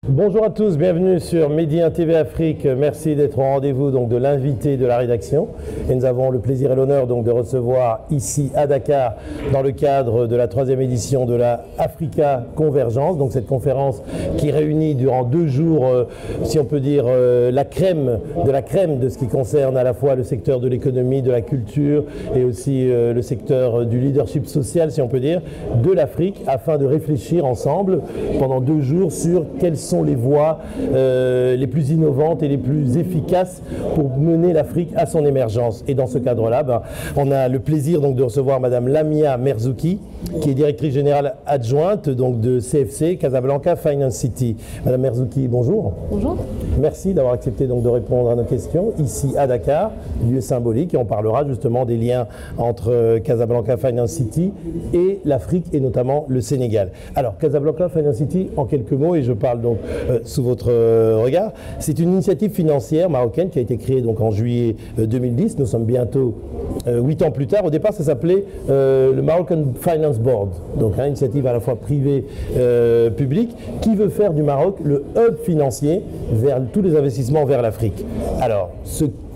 Bonjour à tous, bienvenue sur Midi 1 TV Afrique. Merci d'être au rendez-vous donc de l'invité de la rédaction. Et nous avons le plaisir et l'honneur donc de recevoir ici à Dakar, dans le cadre de la 3e édition de la Africa Convergence. Donc cette conférence qui réunit durant 2 jours, si on peut dire, la crème de ce qui concerne à la fois le secteur de l'économie, de la culture et aussi le secteur du leadership social, si on peut dire, de l'Afrique, afin de réfléchir ensemble pendant 2 jours sur quelles sont les voies les plus innovantes et les plus efficaces pour mener l'Afrique à son émergence. Et dans ce cadre-là, on a le plaisir donc de recevoir Madame Lamia Merzouki, qui est directrice générale adjointe donc de CFC, Casablanca Finance City. Madame Merzouki, bonjour. Bonjour. Merci d'avoir accepté donc de répondre à nos questions ici à Dakar, lieu symbolique, et on parlera justement des liens entre Casablanca Finance City et l'Afrique et notamment le Sénégal. Alors Casablanca Finance City, en quelques mots, et je parle donc sous votre regard, c'est une initiative financière marocaine qui a été créée donc en juillet 2010. Nous sommes bientôt 8 ans plus tard. Au départ, ça s'appelait le Moroccan Finance Board, donc une initiative à la fois privée, publique, qui veut faire du Maroc le hub financier vers tous les investissements vers l'Afrique. Alors,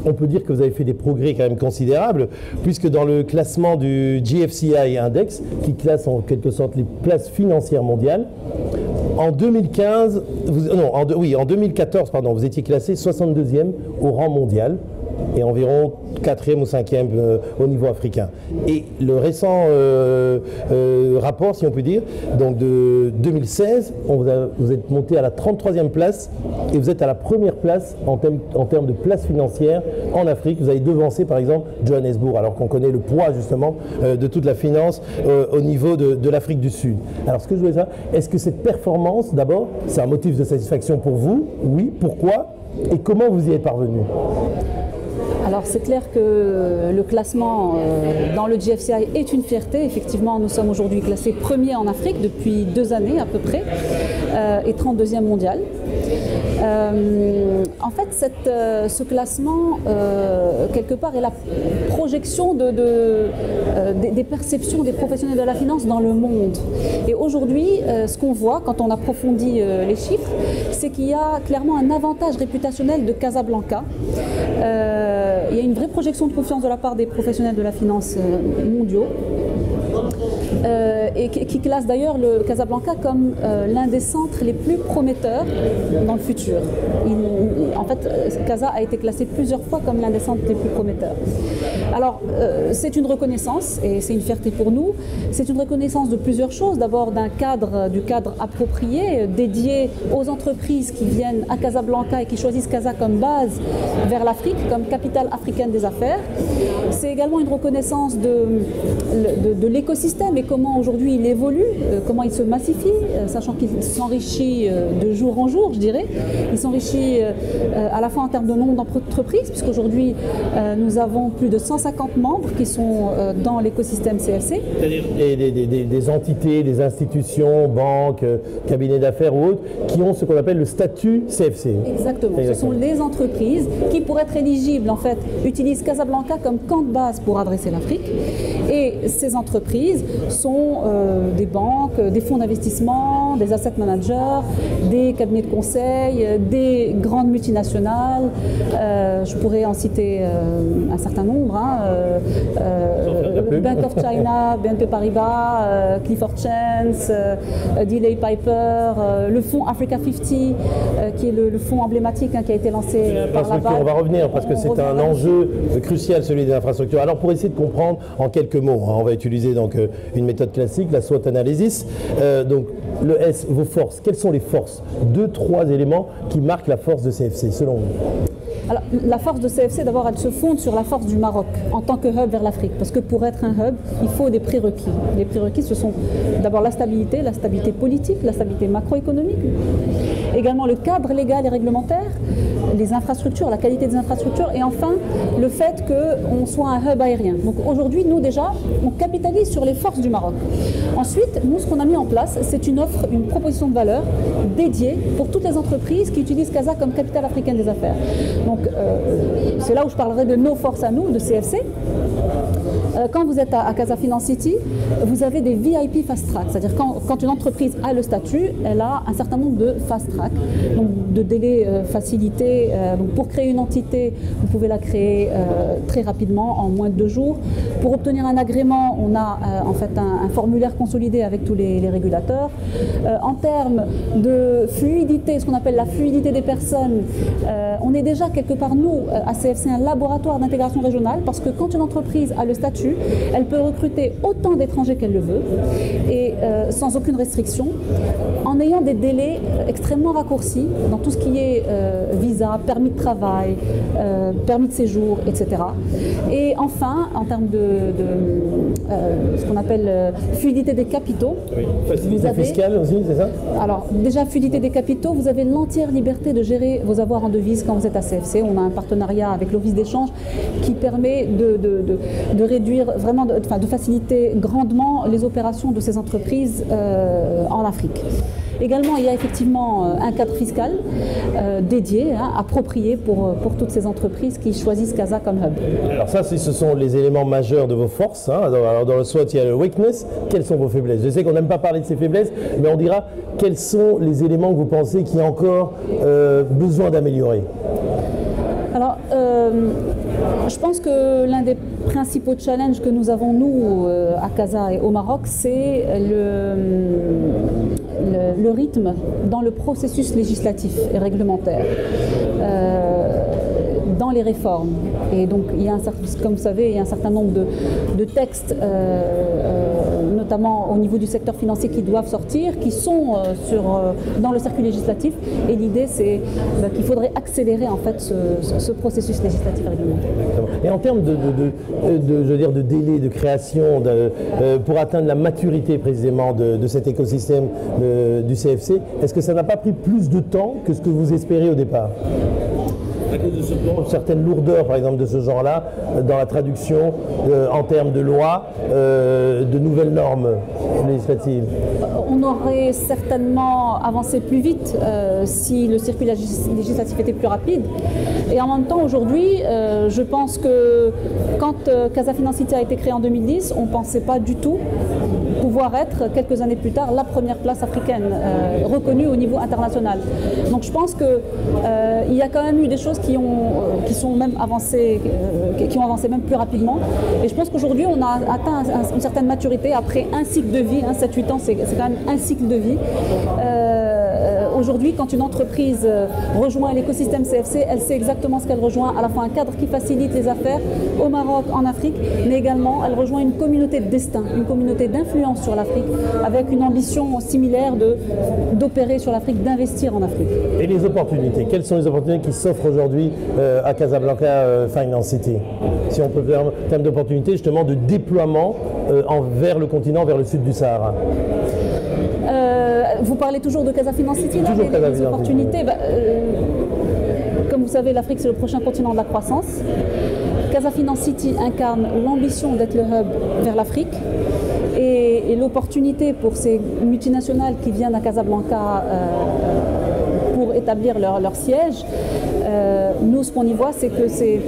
on peut dire que vous avez fait des progrès quand même considérables, puisque dans le classement du GFCI Index, qui classe en quelque sorte les places financières mondiales, en 2014, vous étiez classé 62e au rang mondial et environ 4e ou 5e au niveau africain. Et le récent rapport, si on peut dire, donc de 2016, vous êtes monté à la 33e place et vous êtes à la première place en termes de place financière en Afrique. Vous avez devancé par exemple Johannesburg, alors qu'on connaît le poids justement de toute la finance au niveau de l'Afrique du Sud. Alors ce que je voulais savoir, est-ce que cette performance, d'abord, c'est un motif de satisfaction pour vous? Oui, pourquoi? Et comment vous y êtes parvenu? Alors c'est clair que le classement dans le GFCI est une fierté. Effectivement, nous sommes aujourd'hui classés premier en Afrique depuis 2 années à peu près et 32e mondial. En fait, ce classement, quelque part, est la projection des perceptions des professionnels de la finance dans le monde. Et aujourd'hui, ce qu'on voit quand on approfondit les chiffres, c'est qu'il y a clairement un avantage réputationnel de Casablanca. Il y a une vraie projection de confiance de la part des professionnels de la finance mondiaux. Et qui classe d'ailleurs le Casablanca comme l'un des centres les plus prometteurs dans le futur. En fait, Casa a été classé plusieurs fois comme l'un des centres les plus prometteurs. Alors, c'est une reconnaissance et c'est une fierté pour nous. C'est une reconnaissance de plusieurs choses. D'abord, du cadre approprié, dédié aux entreprises qui viennent à Casablanca et qui choisissent Casa comme base vers l'Afrique, comme capitale africaine des affaires. C'est également une reconnaissance de l'écosystème et comment aujourd'hui il évolue, comment il se massifie, sachant qu'il s'enrichit de jour en jour, je dirais. Il s'enrichit à la fois en termes de nombre d'entreprises, puisqu'aujourd'hui nous avons plus de 150 membres qui sont dans l'écosystème CFC. C'est-à-dire des entités, des institutions, banques, cabinets d'affaires ou autres, qui ont ce qu'on appelle le statut CFC. Exactement. Ce sont les entreprises qui, pour être éligibles, en fait, utilisent Casablanca comme camp de base pour adresser l'Afrique. Et ces entreprises sont des banques, des fonds d'investissement, des asset managers, des cabinets de conseil, des grandes multinationales. Je pourrais en citer un certain nombre. Bank of China, BNP Paribas, Clifford Chance, Delay Piper, le fonds Africa 50, qui est le fonds emblématique qui a été lancé par la BAD. On va revenir parce que c'est un enjeu crucial, celui des infrastructures. Alors pour essayer de comprendre en quelques mots, on va utiliser donc une méthode classique, la SWOT analysis. Donc le S, vos forces, quelles sont les forces? 2-3 éléments qui marquent la force de CFC selon vous? Alors, la force de CFC, d'abord, elle se fonde sur la force du Maroc en tant que hub vers l'Afrique. Parce que pour être un hub, il faut des prérequis. Les prérequis, ce sont d'abord la stabilité politique, la stabilité macroéconomique, également le cadre légal et réglementaire, les infrastructures, la qualité des infrastructures, et enfin le fait qu'on soit un hub aérien. Donc aujourd'hui, nous déjà, on capitalise sur les forces du Maroc. Ensuite, nous, ce qu'on a mis en place, c'est une offre, une proposition de valeur dédiée pour toutes les entreprises qui utilisent Casa comme capitale africaine des affaires. Donc c'est là où je parlerai de nos forces à nous, de CFC. quand vous êtes à Casa Finance City, vous avez des VIP fast track, c'est-à-dire quand une entreprise a le statut, elle a un certain nombre de fast track, donc de délais facilités. Donc pour créer une entité, vous pouvez la créer très rapidement, en moins de 2 jours. Pour obtenir un agrément, on a en fait un formulaire consolidé avec tous les régulateurs. En termes de fluidité, ce qu'on appelle la fluidité des personnes, on est déjà quelque part, nous, à CFC, un laboratoire d'intégration régionale, parce que quand une entreprise a le statut, elle peut recruter autant d'étrangers qu'elle le veut, et sans aucune restriction, en ayant des délais extrêmement raccourcis dans tout ce qui est visa, permis de travail, permis de séjour, etc. Et enfin, en termes de ce qu'on appelle fluidité des capitaux, oui. Facilité fiscale aussi, c'est ça? Alors, déjà, fluidité des capitaux, vous avez l'entière liberté de gérer vos avoirs en devise quand vous êtes à CFC. On a un partenariat avec l'Office d'échange qui permet de réduire vraiment, de faciliter grandement les opérations de ces entreprises en Afrique. Également, il y a effectivement un cadre fiscal dédié, approprié pour toutes ces entreprises qui choisissent Casa comme hub. Alors ça, ce sont les éléments majeurs de vos forces. Alors dans le SWOT, il y a le weakness. Quelles sont vos faiblesses? Je sais qu'on n'aime pas parler de ces faiblesses, mais on dira quels sont les éléments que vous pensez qu'il y a encore besoin d'améliorer. Alors, je pense que l'un des principaux challenges que nous avons, nous, à Casa et au Maroc, c'est le rythme dans le processus législatif et réglementaire, dans les réformes. Et donc, il y a comme vous savez, il y a un certain nombre de textes, notamment au niveau du secteur financier, qui doivent sortir, qui sont dans le circuit législatif. Et l'idée, c'est qu'il faudrait accélérer en fait ce processus législatif réglementaire. Et en termes je veux dire, de délai de création, pour atteindre la maturité précisément de cet écosystème du CFC, est-ce que ça n'a pas pris plus de temps que ce que vous espériez au départ? À cause de certaines lourdeurs, par exemple, de ce genre-là, dans la traduction en termes de loi, de nouvelles normes législatives? On aurait certainement avancé plus vite si le circuit législatif était plus rapide. Et en même temps, aujourd'hui, je pense que quand Casa Finance City a été créée en 2010, on ne pensait pas du tout pouvoir être, quelques années plus tard, la première place africaine reconnue au niveau international. Donc je pense qu'il y a quand même eu des choses qui sont même avancées, qui ont avancé même plus rapidement. Et je pense qu'aujourd'hui, on a atteint une certaine maturité après un cycle de vie. 7-8 ans, c'est quand même un cycle de vie. Aujourd'hui, quand une entreprise rejoint l'écosystème CFC, elle sait exactement ce qu'elle rejoint, à la fois un cadre qui facilite les affaires au Maroc, en Afrique, mais également elle rejoint une communauté de destin, une communauté d'influence sur l'Afrique, avec une ambition similaire d'opérer sur l'Afrique, d'investir en Afrique. Et les opportunités, quelles sont les opportunités qui s'offrent aujourd'hui à Casablanca Finance City? Si on peut faire en termes d'opportunités justement de déploiement vers le continent, vers le sud du Sahara. Vous parlez toujours de Casa Finance City, là, les opportunités. Comme vous savez, l'Afrique, c'est le prochain continent de la croissance. Casa Finance City incarne l'ambition d'être le hub vers l'Afrique. Et l'opportunité pour ces multinationales qui viennent à Casablanca pour établir leur siège, nous, ce qu'on y voit, c'est que c'est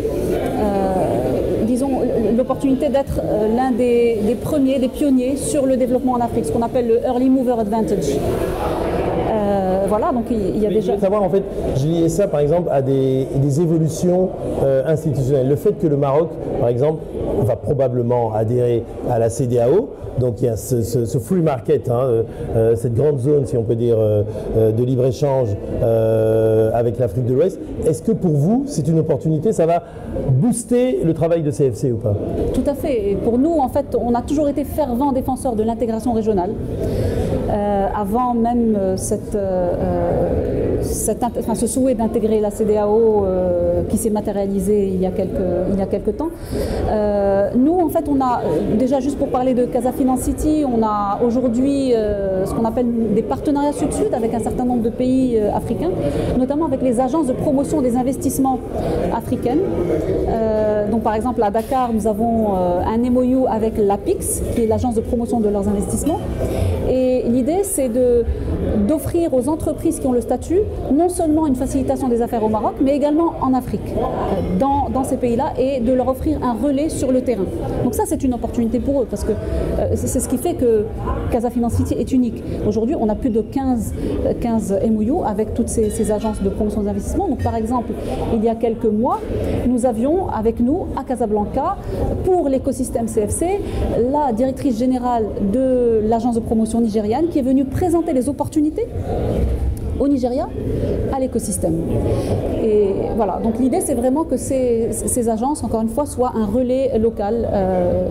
disons, l'opportunité d'être l'un des premiers, des pionniers sur le développement en Afrique, ce qu'on appelle le Early Mover Advantage. Voilà, donc il y a déjà... Je veux savoir, en fait, je liais ça par exemple à des évolutions institutionnelles. Le fait que le Maroc, par exemple, va probablement adhérer à la CEDEAO, donc il y a ce free market, cette grande zone, si on peut dire, de libre-échange avec l'Afrique de l'Ouest. Est-ce que pour vous, c'est une opportunité? Ça va booster le travail de CFC ou pas? Tout à fait. Et pour nous, en fait, on a toujours été fervents défenseurs de l'intégration régionale. Avant même ce souhait d'intégrer la CEDEAO qui s'est matérialisé il y a quelques temps. Nous, en fait, on a, déjà juste pour parler de Casa Finance City, on a aujourd'hui ce qu'on appelle des partenariats sud-sud avec un certain nombre de pays africains, notamment avec les agences de promotion des investissements africaines. Donc par exemple à Dakar, nous avons un MOU avec l'APIX, qui est l'agence de promotion de leurs investissements. Et l'idée, c'est d'offrir aux entreprises qui ont le statut non seulement une facilitation des affaires au Maroc, mais également en Afrique, dans ces pays-là, et de leur offrir un relais sur le terrain. Donc ça, c'est une opportunité pour eux, parce que c'est ce qui fait que Casa Finance City est unique. Aujourd'hui, on a plus de 15 MOU avec toutes ces agences de promotion des investissements. Donc par exemple, il y a quelques mois, nous avions avec nous à Casablanca, pour l'écosystème CFC, la directrice générale de l'agence de promotion nigériane qui est venue présenter les opportunités au Nigeria, à l'écosystème. Et voilà, donc l'idée c'est vraiment que ces agences, encore une fois, soient un relais local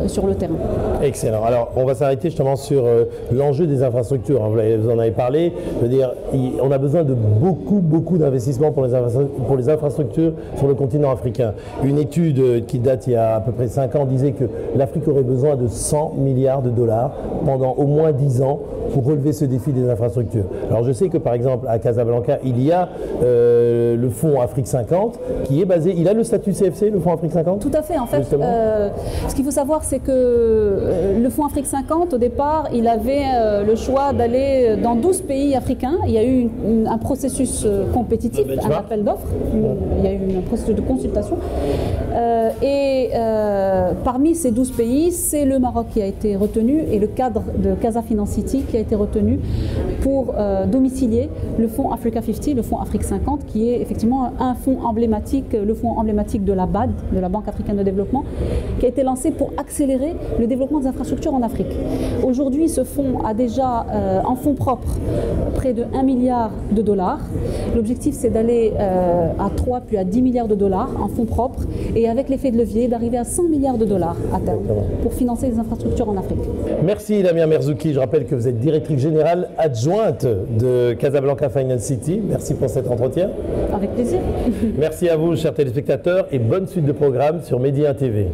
sur le terrain. Excellent. Alors on va s'arrêter justement sur l'enjeu des infrastructures. Vous en avez parlé, je veux dire, on a besoin de beaucoup d'investissements pour les infrastructures sur le continent africain. Une étude qui date il y a à peu près 5 ans disait que l'Afrique aurait besoin de 100 milliards de dollars pendant au moins 10 ans pour relever ce défi des infrastructures. Alors je sais que par exemple à Casablanca, il y a le fonds Afrique 50 qui est basé, il a le statut CFC, le fonds Afrique 50 ? Tout à fait, en fait, ce qu'il faut savoir c'est que le fonds Afrique 50 au départ, il avait le choix d'aller dans 12 pays africains. Il y a eu un processus compétitif, un appel d'offres, il y a eu un processus de consultation et parmi ces 12 pays, c'est le Maroc qui a été retenu et le cadre de Casa Finance City qui a été retenu pour domicilier le fonds Africa 50, le fonds Afrique 50, qui est effectivement un fonds emblématique, le fonds emblématique de la BAD, de la Banque africaine de développement, qui a été lancé pour accélérer le développement des infrastructures en Afrique. Aujourd'hui, ce fonds a déjà en fonds propres près de 1 milliard de dollars. L'objectif, c'est d'aller à 3 puis à 10 milliards de dollars en fonds propres et avec l'effet de levier, d'arriver à 100 milliards de dollars à terme pour financer les infrastructures en Afrique. Merci Lamia Merzouki. Je rappelle que vous êtes directrice générale adjointe de Casablanca Finance City. Merci pour cet entretien. Avec plaisir. Merci à vous, chers téléspectateurs, et bonne suite de programme sur Média TV.